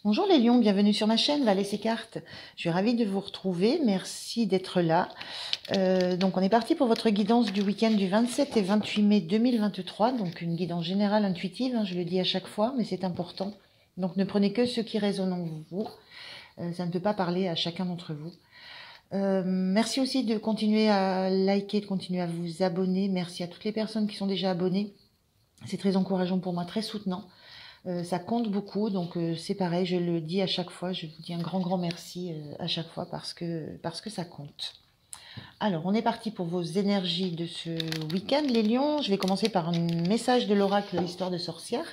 Bonjour les lions, bienvenue sur ma chaîne Valais et Cartes. Je suis ravie de vous retrouver, merci d'être là. Donc on est parti pour votre guidance du week-end du 27 et 28 mai 2023, donc une guidance générale intuitive, je le dis à chaque fois, mais c'est important. Donc ne prenez que ce qui résonne en vous, ça ne peut pas parler à chacun d'entre vous. Merci aussi de continuer à liker, de continuer à vous abonner, merci à toutes les personnes qui sont déjà abonnées, c'est très encourageant pour moi, très soutenant. Ça compte beaucoup, donc c'est pareil, je le dis à chaque fois, je vous dis un grand merci à chaque fois parce que ça compte. Alors, on est parti pour vos énergies de ce week-end, les lions. Je vais commencer par un message de l'oracle Histoire de sorcière.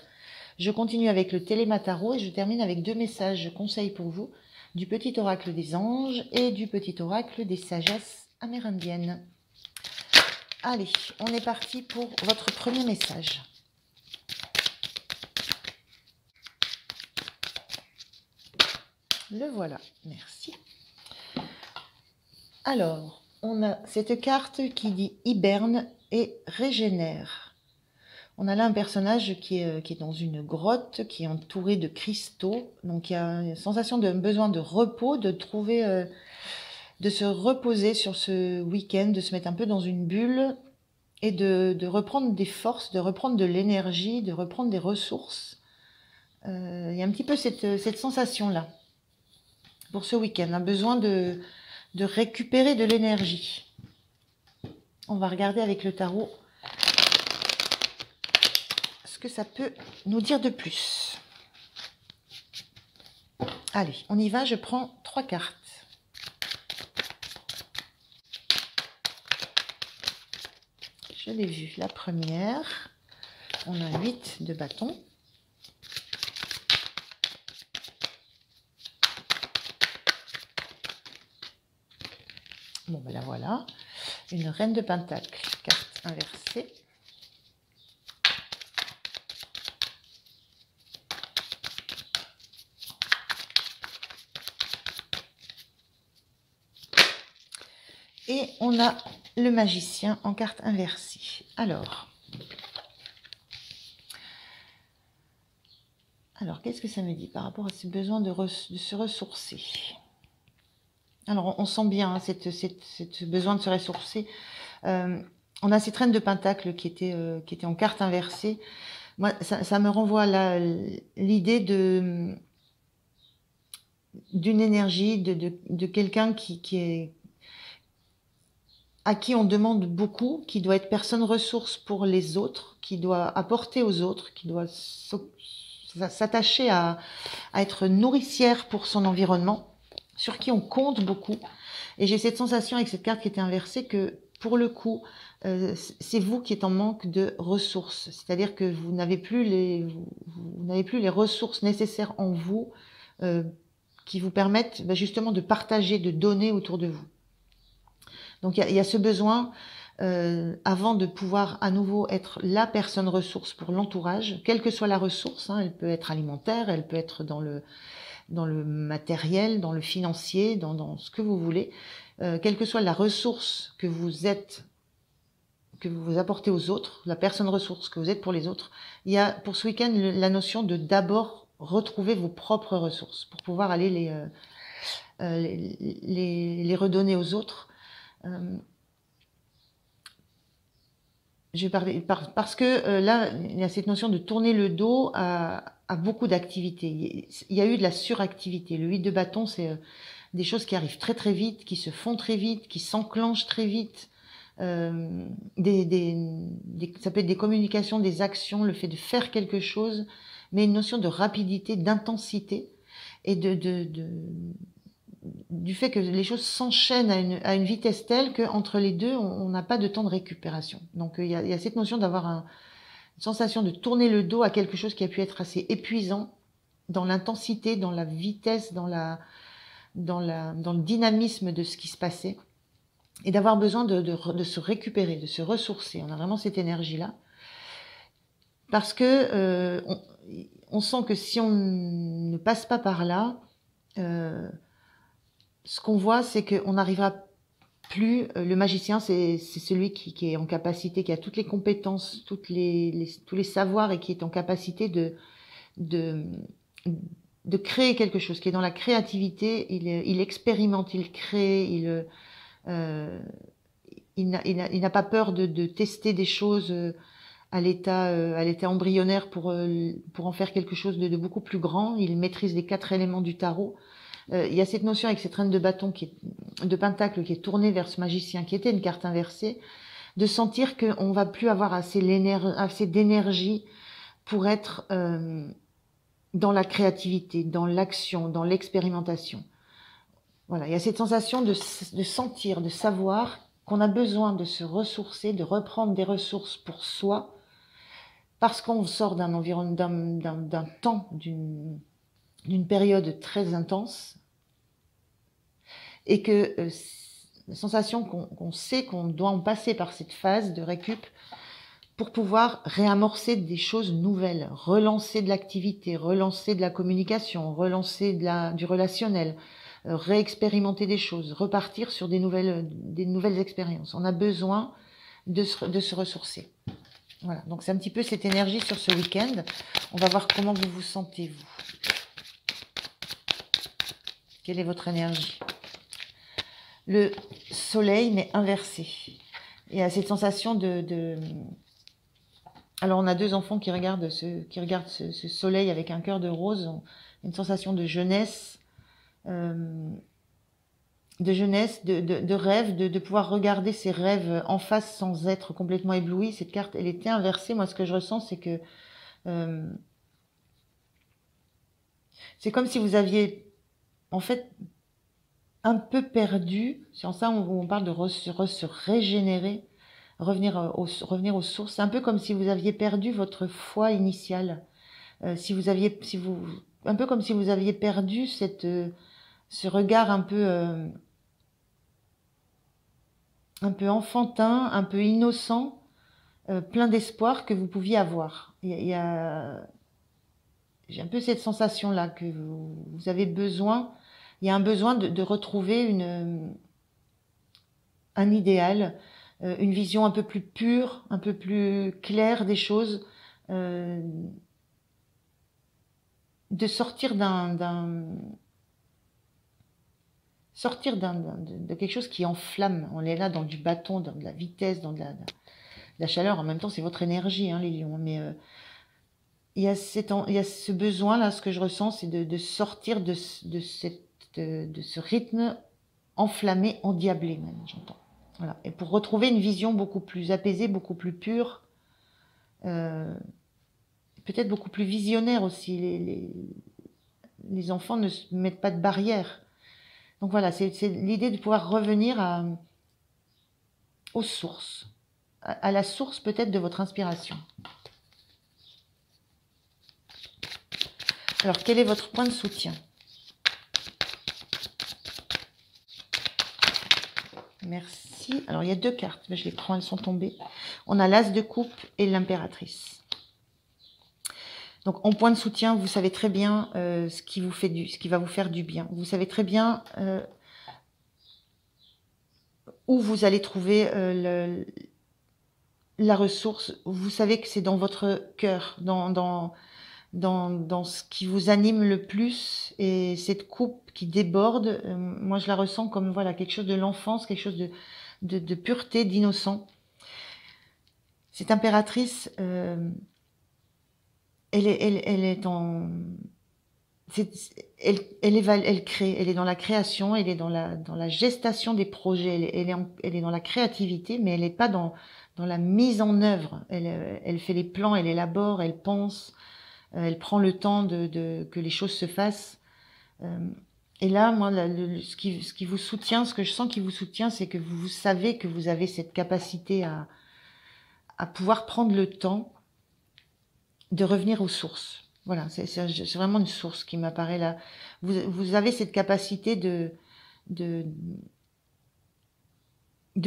Je continue avec le télémataro et je termine avec deux messages conseils pour vous, du petit oracle des anges et du petit oracle des sagesses amérindiennes. Allez, on est parti pour votre premier message. Le voilà, merci. Alors, on a cette carte qui dit hiberne et régénère. On a là un personnage qui est dans une grotte, qui est entouré de cristaux. Donc il y a une sensation de besoin de repos, de trouver, de se reposer sur ce week-end, de se mettre un peu dans une bulle et de reprendre des forces, de reprendre de l'énergie, de reprendre des ressources. Il y a un petit peu cette sensation-là pour ce week-end, un besoin de récupérer de l'énergie. On va regarder avec le tarot ce que ça peut nous dire de plus. Allez, on y va, je prends 3 cartes. Je l'ai vue, la première. On a 8 de bâton. Bon, ben la voilà. Une reine de pentacle, carte inversée. Et on a le magicien en carte inversée. Alors qu'est-ce que ça me dit par rapport à ce besoin de se ressourcer? Alors, on sent bien ce besoin de se ressourcer. On a cette reine de pentacle qui était en carte inversée. Moi, ça me renvoie à l'idée d'une énergie, de quelqu'un à qui on demande beaucoup, qui doit être personne ressource pour les autres, qui doit apporter aux autres, qui doit s'attacher à être nourricière pour son environnement, sur qui on compte beaucoup. Et j'ai cette sensation avec cette carte qui était inversée que, pour le coup, c'est vous qui êtes en manque de ressources. C'est-à-dire que vous n'avez plus les ressources nécessaires en vous qui vous permettent justement de partager, de donner autour de vous. Donc il y a ce besoin, avant de pouvoir à nouveau être la personne ressource pour l'entourage, quelle que soit la ressource, elle peut être alimentaire, elle peut être dans le matériel, dans le financier, dans ce que vous voulez, quelle que soit la ressource que vous êtes, que vous apportez aux autres, la personne ressource que vous êtes pour les autres, il y a pour ce week-end la notion de d'abord retrouver vos propres ressources pour pouvoir aller les redonner aux autres. Je vais parler parce que là, il y a cette notion de tourner le dos à beaucoup d'activités. Il y a eu de la suractivité. Le 8 de bâton, c'est des choses qui arrivent très vite, qui se font très vite, qui s'enclenchent très vite. Ça peut être des communications, des actions, le fait de faire quelque chose, mais une notion de rapidité, d'intensité et du fait que les choses s'enchaînent à une vitesse telle qu'entre les deux, on n'a pas de temps de récupération. Donc il y a cette notion d'avoir une sensation de tourner le dos à quelque chose qui a pu être assez épuisant dans l'intensité, dans la vitesse, dans le dynamisme de ce qui se passait, et d'avoir besoin de se récupérer, de se ressourcer. On a vraiment cette énergie-là. Parce que on sent que si on ne passe pas par là, ce qu'on voit, c'est qu'on n'arrivera plus. Le magicien, c'est celui qui est en capacité, qui a toutes les compétences, tous les savoirs et qui est en capacité de créer quelque chose, qui est dans la créativité. Il expérimente, il crée, euh, il n'a pas peur de tester des choses à l'état embryonnaire pour en faire quelque chose de beaucoup plus grand. Il maîtrise les 4 éléments du tarot. Il y a cette notion avec cette reine de bâton, de pentacle, qui est tournée vers ce magicien, qui était une carte inversée, de sentir qu'on va plus avoir assez d'énergie pour être dans la créativité, dans l'action, dans l'expérimentation. Voilà, il y a cette sensation de sentir, de savoir qu'on a besoin de se ressourcer, de reprendre des ressources pour soi, parce qu'on sort d'un environnement, d'un temps, d'une période très intense, et que la sensation qu'on sait qu'on doit en passer par cette phase de récup pour pouvoir réamorcer des choses nouvelles, relancer de l'activité, relancer de la communication, relancer du relationnel, réexpérimenter des choses, repartir sur des nouvelles expériences. On a besoin de se ressourcer. Voilà, donc c'est un petit peu cette énergie sur ce week-end. On va voir comment vous vous sentez, vous. Quelle est votre énergie? Le soleil, mais inversé. Il y a cette sensation Alors, on a 2 enfants qui regardent ce soleil avec un cœur de rose, une sensation de jeunesse, de rêve, de pouvoir regarder ses rêves en face sans être complètement ébloui. Cette carte, elle était inversée. Moi, ce que je ressens, c'est que c'est comme si vous aviez, en fait, un peu perdu. C'est en ça où on parle de se régénérer, revenir aux sources. C'est un peu comme si vous aviez perdu votre foi initiale. Un peu comme si vous aviez perdu ce regard un peu enfantin, un peu innocent, plein d'espoir que vous pouviez avoir. J'ai un peu cette sensation-là que vous avez besoin. Il y a un besoin de retrouver un idéal, une vision un peu plus pure, un peu plus claire des choses, de sortir de quelque chose qui enflamme. On est là dans du bâton, dans de la vitesse, dans de la chaleur. En même temps, c'est votre énergie, hein, les lions. Mais il y a ce besoin-là, ce que je ressens, c'est de sortir de ce rythme enflammé, endiablé même, j'entends. Voilà. Et pour retrouver une vision beaucoup plus apaisée, beaucoup plus pure, peut-être beaucoup plus visionnaire aussi. Les enfants ne se mettent pas de barrière. Donc voilà, c'est l'idée de pouvoir revenir aux sources, à la source peut-être de votre inspiration. Alors, quel est votre point de soutien? Merci. Alors, il y a 2 cartes, je les prends, elles sont tombées. On a l'As de coupe et l'Impératrice. Donc, en point de soutien, vous savez très bien ce qui va vous faire du bien. Vous savez très bien où vous allez trouver la ressource. Vous savez que c'est dans votre cœur, dans ce qui vous anime le plus, et cette coupe qui déborde, moi je la ressens comme voilà quelque chose de l'enfance, quelque chose de pureté, d'innocent. Cette impératrice, elle crée, elle est dans la création, elle est dans la gestation des projets, elle est dans la créativité, mais elle n'est pas dans la mise en œuvre. Elle fait les plans, elle élabore, elle pense. Elle prend le temps que les choses se fassent. Et là, moi, ce qui vous soutient, ce que je sens qui vous soutient, c'est que vous savez que vous avez cette capacité à pouvoir prendre le temps de revenir aux sources. Voilà, c'est vraiment une source qui m'apparaît là. Vous avez cette capacité de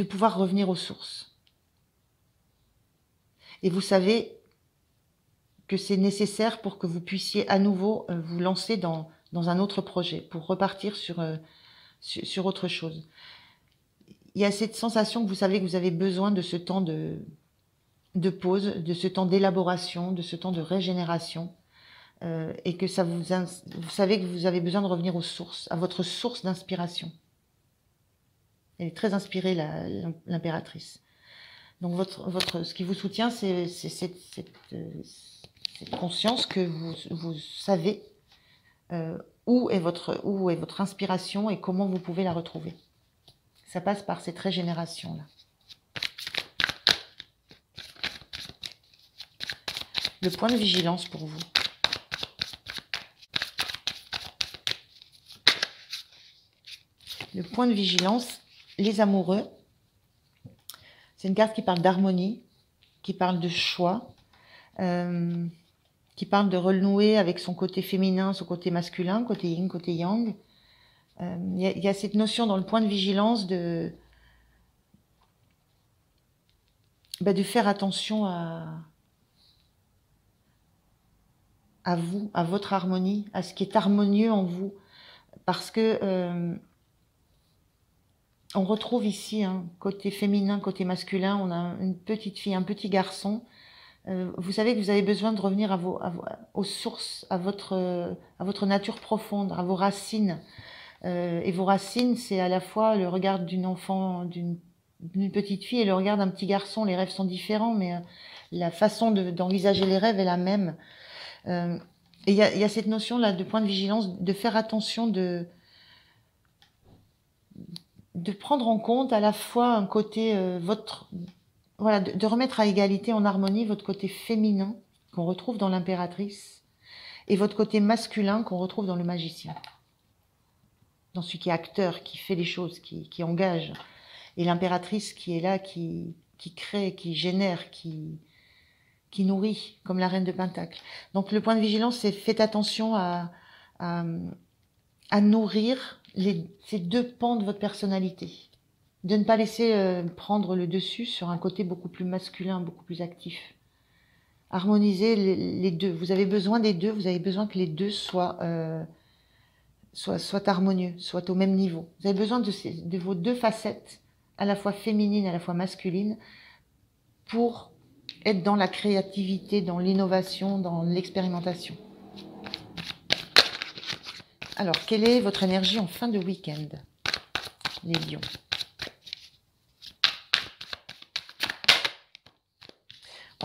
pouvoir revenir aux sources. Et vous savez que c'est nécessaire pour que vous puissiez à nouveau vous lancer dans un autre projet, pour repartir sur autre chose. Il y a cette sensation que vous savez que vous avez besoin de ce temps de pause, de ce temps d'élaboration, de ce temps de régénération, et que ça vous savez que vous avez besoin de revenir aux sources, à votre source d'inspiration. Elle est très inspirée, l'impératrice. Donc ce qui vous soutient, c'est cette conscience que vous savez où est votre inspiration et comment vous pouvez la retrouver. Ça passe par cette régénération-là. Le point de vigilance pour vous. Le point de vigilance, les amoureux. C'est une carte qui parle d'harmonie, qui parle de choix, qui parle de renouer avec son côté féminin, son côté masculin, côté yin, côté yang. Il y a cette notion dans le point de vigilance de faire attention à vous, à votre harmonie, à ce qui est harmonieux en vous. Parce que on retrouve ici, côté féminin, côté masculin, on a une petite fille, un petit garçon. Vous savez que vous avez besoin de revenir aux sources, à votre nature profonde, à vos racines. Et vos racines, c'est à la fois le regard d'une enfant, d'une petite fille et le regard d'un petit garçon. Les rêves sont différents, mais la façon d'envisager les rêves est la même. Et il y a cette notion-là de point de vigilance, de faire attention, de prendre en compte à la fois un côté voilà, de remettre à égalité, en harmonie, votre côté féminin qu'on retrouve dans l'impératrice et votre côté masculin qu'on retrouve dans le magicien, dans celui qui est acteur, qui fait les choses, qui engage, et l'impératrice qui est là, qui crée, qui génère, qui nourrit, comme la reine de Pentacle. Donc le point de vigilance, c'est faites attention à nourrir ces deux pans de votre personnalité. De ne pas laisser prendre le dessus sur un côté beaucoup plus masculin, beaucoup plus actif. Harmonisez les deux. Vous avez besoin des deux, vous avez besoin que les deux soient harmonieux, soient au même niveau. Vous avez besoin de vos deux facettes, à la fois féminine, à la fois masculine, pour être dans la créativité, dans l'innovation, dans l'expérimentation. Alors, quelle est votre énergie en fin de week-end, les lions?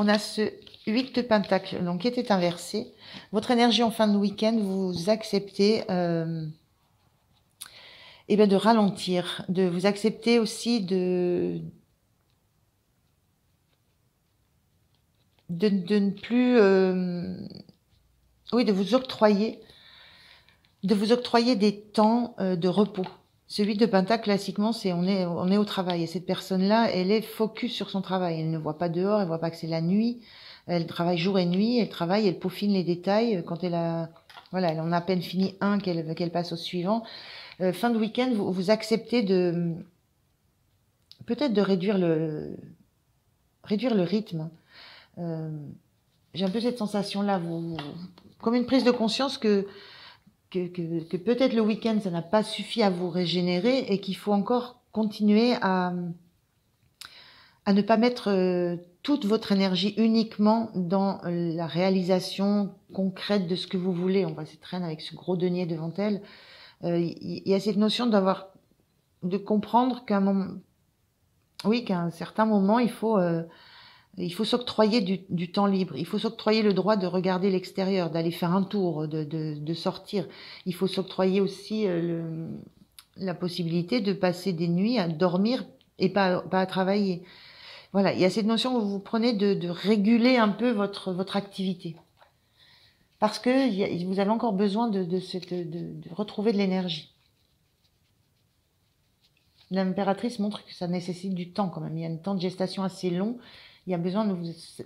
On a ce 8 de Pentacle, donc qui était inversé. Votre énergie en fin de week-end, vous acceptez de ralentir, de vous accepter aussi de ne plus... de vous octroyer des temps de repos. Celui de Pentacle, classiquement, c'est on est au travail. Et cette personne-là, elle est focus sur son travail. Elle ne voit pas dehors, elle voit pas que c'est la nuit. Elle travaille jour et nuit, elle travaille, elle peaufine les détails. Quand elle en a à peine fini un, qu'elle passe au suivant. Fin de week-end, vous acceptez peut-être de réduire le rythme. J'ai un peu cette sensation-là, comme une prise de conscience que peut-être le week-end, ça n'a pas suffi à vous régénérer et qu'il faut encore continuer à ne pas mettre toute votre énergie uniquement dans la réalisation concrète de ce que vous voulez. On voit cette reine avec ce gros denier devant elle. Il y a cette notion de comprendre qu'à un certain moment, il faut s'octroyer du temps libre. Il faut s'octroyer le droit de regarder l'extérieur, d'aller faire un tour, de sortir. Il faut s'octroyer aussi la possibilité de passer des nuits à dormir et pas à travailler. Voilà, il y a cette notion que vous prenez de réguler un peu votre activité. Parce que vous avez encore besoin de retrouver de l'énergie. L'impératrice montre que ça nécessite du temps quand même. Il y a un temps de gestation assez long. Il y a besoin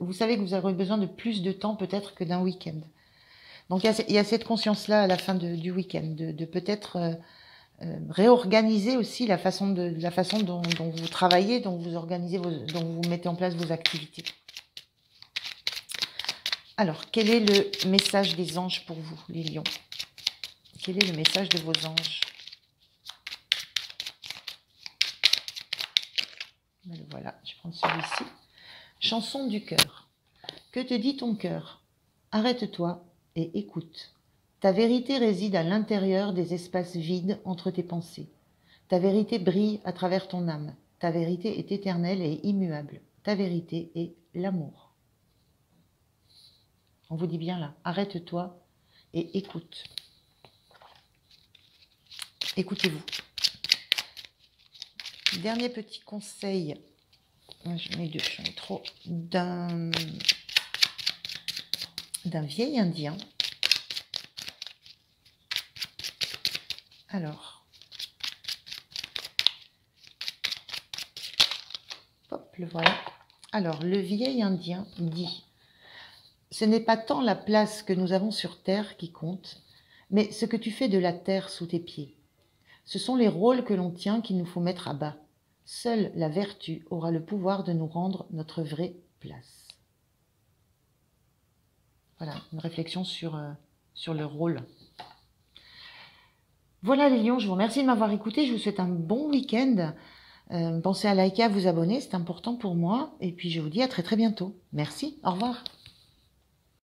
vous savez que vous aurez besoin de plus de temps peut-être que d'un week-end. Donc il y a cette conscience-là à la fin du week-end, de peut-être réorganiser aussi la façon dont vous travaillez, dont vous organisez, dont vous mettez en place vos activités. Alors, quel est le message des anges pour vous, les lions? Quel est le message de vos anges? Voilà, je vais prendre celui-ci. Chanson du cœur. Que te dit ton cœur? Arrête-toi et écoute. Ta vérité réside à l'intérieur des espaces vides entre tes pensées. Ta vérité brille à travers ton âme. Ta vérité est éternelle et immuable. Ta vérité est l'amour. On vous dit bien là, arrête-toi et écoute. Écoutez-vous. Dernier petit conseil, je mets deux, j'en ai trop, d'un vieil indien. Alors, hop, le voilà. Alors, le vieil indien dit, ce n'est pas tant la place que nous avons sur terre qui compte, mais ce que tu fais de la terre sous tes pieds. Ce sont les rôles que l'on tient qu'il nous faut mettre à bas. Seule la vertu aura le pouvoir de nous rendre notre vraie place. Voilà, une réflexion sur le rôle. Voilà les lions, je vous remercie de m'avoir écouté. Je vous souhaite un bon week-end. Pensez à liker, à vous abonner, c'est important pour moi. Et puis je vous dis à très très bientôt. Merci, au revoir.